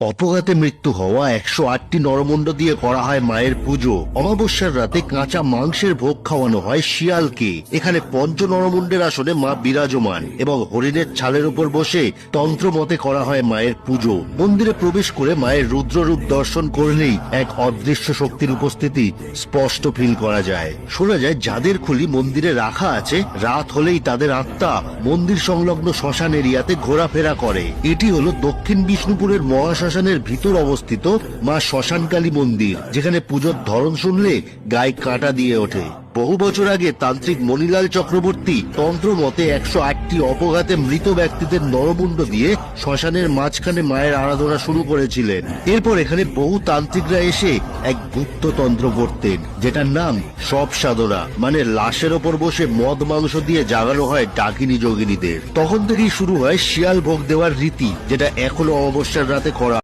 অপঘাতে মৃত্যু হওয়া 108টি নরমুণ্ড দিয়ে করা হয় মায়ের পুজো। অমাবস্যার রাতে কাঁচা মাংসের ভোগ খাওয়ানো হয় শিয়ালকে। এখানে পঞ্চ নরমুণ্ডের আসনে মা বিরাজমান এবং হরিণের ছালের উপর বসে তন্ত্র মতে করা হয় মায়ের পুজো। মন্দিরে প্রবেশ করে মায়ের রুদ্ররূপ দর্শন করলেই এক অদৃশ্য শক্তির উপস্থিতি স্পষ্ট ফিল করা যায়। শোনা যায় যাদের খুলি মন্দিরে রাখা আছে, রাত হলেই তাদের আত্মা মন্দির সংলগ্ন শ্মশান এরিয়াতে ঘোরাফেরা করে। এটি হলো দক্ষিণ বিষ্ণুপুরের মহাশ্মশানের ভিতর অবস্থিত মা শ্মশানকালী মন্দির, যেখানে পুজোর ধরন শুনলে গায়ে কাঁটা দিয়ে ওঠে। বহু বছর আগে তান্ত্রিক মণিলাল চক্রবর্তী তন্ত্র মতে 108টি অপঘাতে মৃত ব্যক্তিদের নরমুণ্ড দিয়ে শ্মশানের মাঝখানে মায়ের আরাধনা শুরু করেছিলেন। এরপর এখানে বহু তান্ত্রিকরা এসে এক গুপ্ত তন্ত্র করতেন, যেটার নাম সব সাধনা, মানে লাশের ওপর বসে মদ মাংস দিয়ে জাগানো হয় ডাকিনী যোগিনীদের। তখন থেকেই শুরু হয় শিয়াল ভোগ দেওয়ার রীতি, যেটা এখনো অমাবস্যার রাতে করা